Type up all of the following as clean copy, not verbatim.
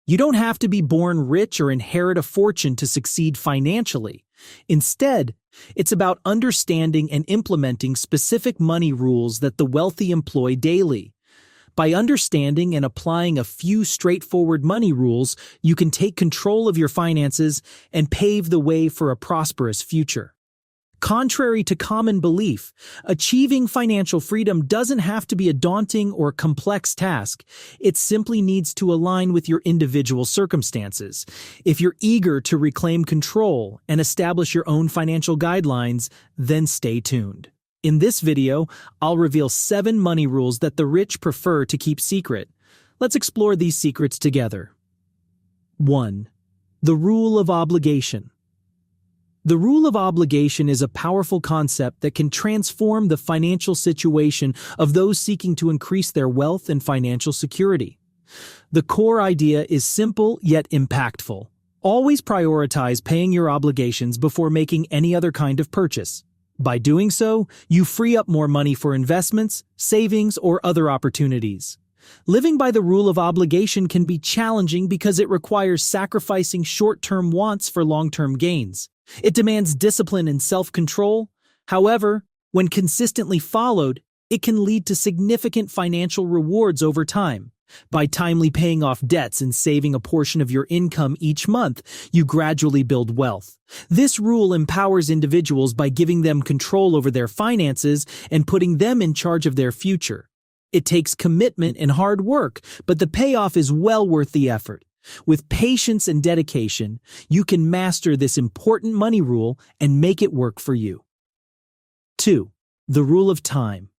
You don't have to be born rich or inherit a fortune to succeed financially. Instead, it's about understanding and implementing specific money rules that the wealthy employ daily. By understanding and applying a few straightforward money rules, you can take control of your finances and pave the way for a prosperous future. Contrary to common belief, achieving financial freedom doesn't have to be a daunting or complex task. It simply needs to align with your individual circumstances. If you're eager to reclaim control and establish your own financial guidelines, then stay tuned. In this video, I'll reveal 7 money rules that the rich prefer to keep secret. Let's explore these secrets together. 1. The rule of obligation. The rule of obligation is a powerful concept that can transform the financial situation of those seeking to increase their wealth and financial security. The core idea is simple yet impactful. Always prioritize paying your obligations before making any other kind of purchase. By doing so, you free up more money for investments, savings, or other opportunities. Living by the rule of obligation can be challenging because it requires sacrificing short-term wants for long-term gains. It demands discipline and self-control. However, when consistently followed, it can lead to significant financial rewards over time. By timely paying off debts and saving a portion of your income each month, you gradually build wealth. This rule empowers individuals by giving them control over their finances and putting them in charge of their future. It takes commitment and hard work, but the payoff is well worth the effort. With patience and dedication, you can master this important money rule and make it work for you. 2. The rule of time.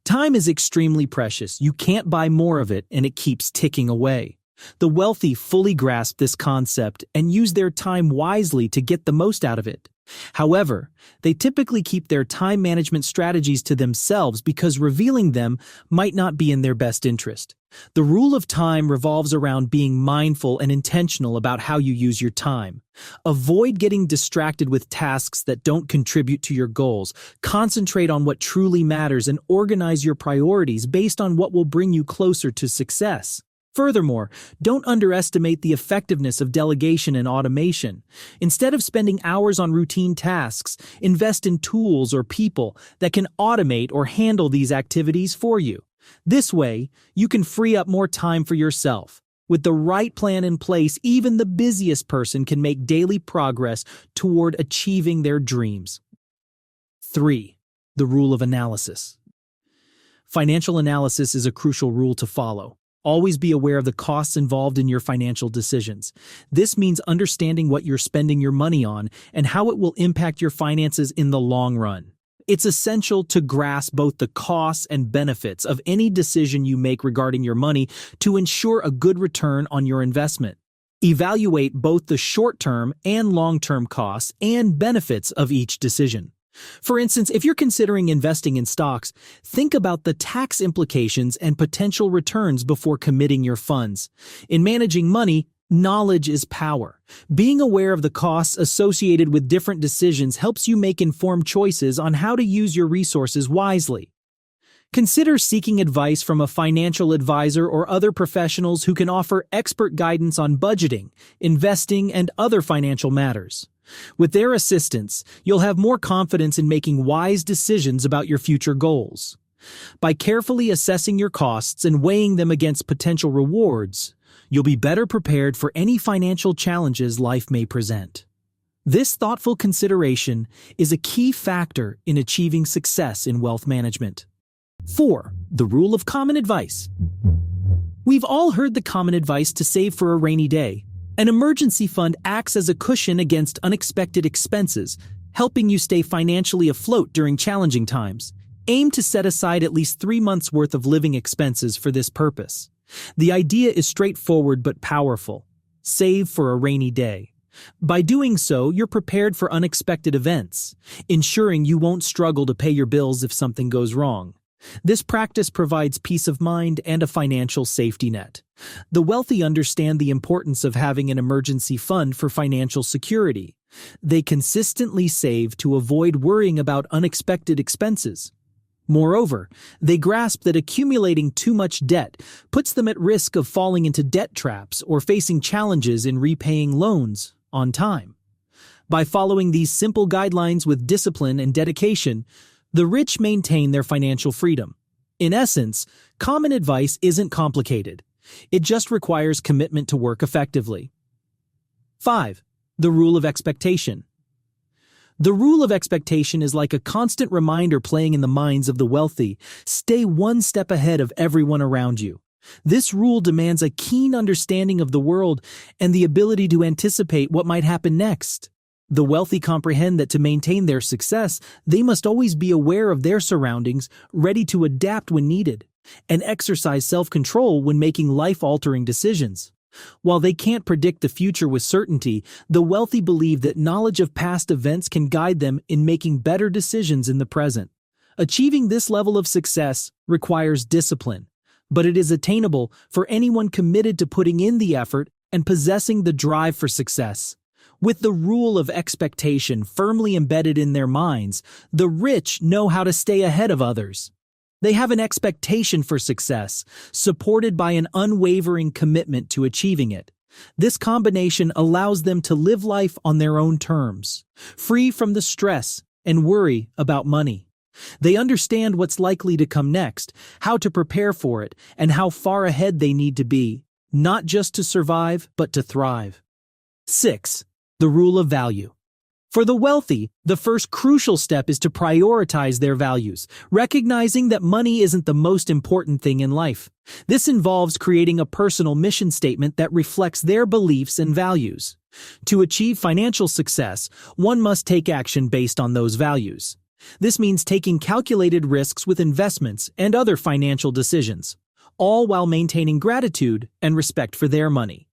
Time is extremely precious. You can't buy more of it, and it keeps ticking away. The wealthy fully grasp this concept and use their time wisely to get the most out of it. However, they typically keep their time management strategies to themselves because revealing them might not be in their best interest. The rule of time revolves around being mindful and intentional about how you use your time. Avoid getting distracted with tasks that don't contribute to your goals. Concentrate on what truly matters and organize your priorities based on what will bring you closer to success. Furthermore, don't underestimate the effectiveness of delegation and automation. Instead of spending hours on routine tasks, invest in tools or people that can automate or handle these activities for you. This way, you can free up more time for yourself. With the right plan in place, even the busiest person can make daily progress toward achieving their dreams. 3. The rule of analysis. Financial analysis is a crucial rule to follow. Always be aware of the costs involved in your financial decisions. This means understanding what you're spending your money on and how it will impact your finances in the long run. It's essential to grasp both the costs and benefits of any decision you make regarding your money to ensure a good return on your investment. Evaluate both the short-term and long-term costs and benefits of each decision. For instance, if you're considering investing in stocks, think about the tax implications and potential returns before committing your funds. In managing money, knowledge is power. Being aware of the costs associated with different decisions helps you make informed choices on how to use your resources wisely. Consider seeking advice from a financial advisor or other professionals who can offer expert guidance on budgeting, investing, and other financial matters. With their assistance, you'll have more confidence in making wise decisions about your future goals. By carefully assessing your costs and weighing them against potential rewards, you'll be better prepared for any financial challenges life may present. This thoughtful consideration is a key factor in achieving success in wealth management. 4. The rule of common advice. We've all heard the common advice to save for a rainy day. An emergency fund acts as a cushion against unexpected expenses, helping you stay financially afloat during challenging times. Aim to set aside at least 3 months' worth of living expenses for this purpose. The idea is straightforward but powerful. Save for a rainy day. By doing so, you're prepared for unexpected events, ensuring you won't struggle to pay your bills if something goes wrong. This practice provides peace of mind and a financial safety net. The wealthy understand the importance of having an emergency fund for financial security. They consistently save to avoid worrying about unexpected expenses. Moreover, they grasp that accumulating too much debt puts them at risk of falling into debt traps or facing challenges in repaying loans on time. By following these simple guidelines with discipline and dedication, the rich maintain their financial freedom. In essence, common advice isn't complicated. It just requires commitment to work effectively. 5. The rule of expectation. The rule of expectation is like a constant reminder playing in the minds of the wealthy. Stay one step ahead of everyone around you. This rule demands a keen understanding of the world and the ability to anticipate what might happen next. The wealthy comprehend that to maintain their success, they must always be aware of their surroundings, ready to adapt when needed, and exercise self-control when making life-altering decisions. While they can't predict the future with certainty, the wealthy believe that knowledge of past events can guide them in making better decisions in the present. Achieving this level of success requires discipline, but it is attainable for anyone committed to putting in the effort and possessing the drive for success. With the rule of expectation firmly embedded in their minds, the rich know how to stay ahead of others. They have an expectation for success, supported by an unwavering commitment to achieving it. This combination allows them to live life on their own terms, free from the stress and worry about money. They understand what's likely to come next, how to prepare for it, and how far ahead they need to be, not just to survive, but to thrive. 6. The rule of value. For the wealthy, the first crucial step is to prioritize their values, recognizing that money isn't the most important thing in life. This involves creating a personal mission statement that reflects their beliefs and values. To achieve financial success, one must take action based on those values. This means taking calculated risks with investments and other financial decisions, all while maintaining gratitude and respect for their money.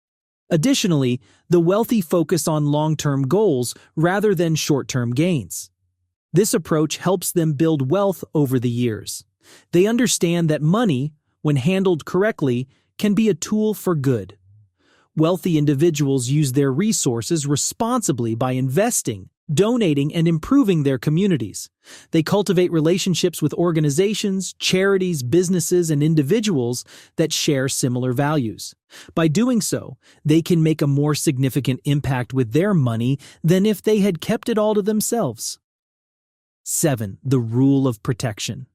Additionally, the wealthy focus on long-term goals rather than short-term gains. This approach helps them build wealth over the years. They understand that money, when handled correctly, can be a tool for good. Wealthy individuals use their resources responsibly by investing, donating, and improving their communities. They cultivate relationships with organizations, charities, businesses, and individuals that share similar values. By doing so, they can make a more significant impact with their money than if they had kept it all to themselves. 7. The rule of protection.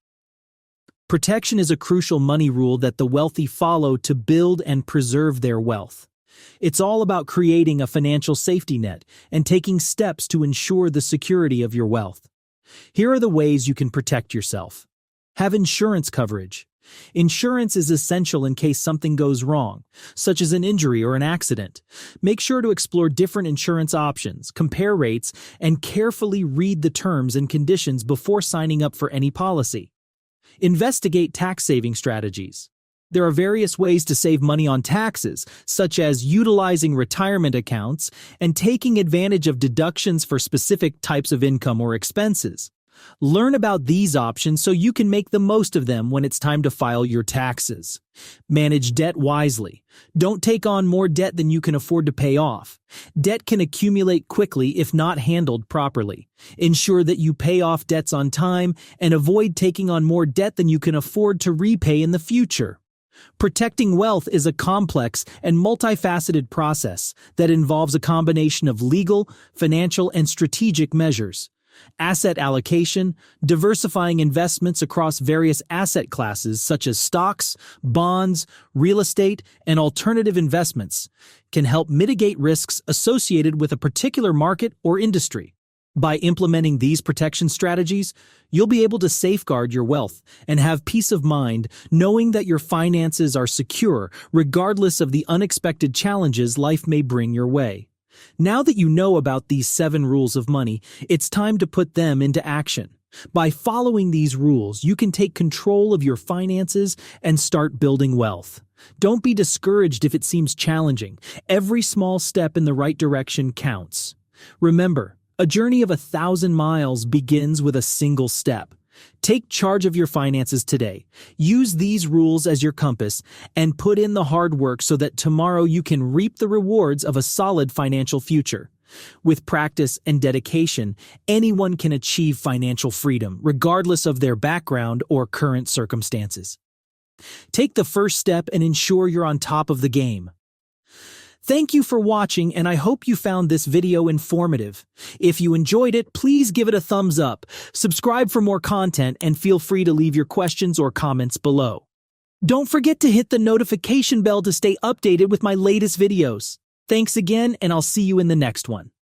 Protection is a crucial money rule that the wealthy follow to build and preserve their wealth. It's all about creating a financial safety net and taking steps to ensure the security of your wealth. Here are the ways you can protect yourself. Have insurance coverage. Insurance is essential in case something goes wrong, such as an injury or an accident. Make sure to explore different insurance options, compare rates, and carefully read the terms and conditions before signing up for any policy. Investigate tax-saving strategies. There are various ways to save money on taxes, such as utilizing retirement accounts and taking advantage of deductions for specific types of income or expenses. Learn about these options so you can make the most of them when it's time to file your taxes. Manage debt wisely. Don't take on more debt than you can afford to pay off. Debt can accumulate quickly if not handled properly. Ensure that you pay off debts on time and avoid taking on more debt than you can afford to repay in the future. Protecting wealth is a complex and multifaceted process that involves a combination of legal, financial, and strategic measures. Asset allocation, diversifying investments across various asset classes such as stocks, bonds, real estate, and alternative investments, can help mitigate risks associated with a particular market or industry. By implementing these protection strategies, you'll be able to safeguard your wealth and have peace of mind knowing that your finances are secure regardless of the unexpected challenges life may bring your way. Now that you know about these 7 rules of money, it's time to put them into action. By following these rules, you can take control of your finances and start building wealth. Don't be discouraged if it seems challenging. Every small step in the right direction counts. Remember, a journey of 1,000 miles begins with a single step. Take charge of your finances today. Use these rules as your compass and put in the hard work so that tomorrow you can reap the rewards of a solid financial future. With practice and dedication, anyone can achieve financial freedom, regardless of their background or current circumstances. Take the first step and ensure you're on top of the game. Thank you for watching, and I hope you found this video informative. If you enjoyed it, please give it a thumbs up, subscribe for more content, and feel free to leave your questions or comments below. Don't forget to hit the notification bell to stay updated with my latest videos. Thanks again, and I'll see you in the next one.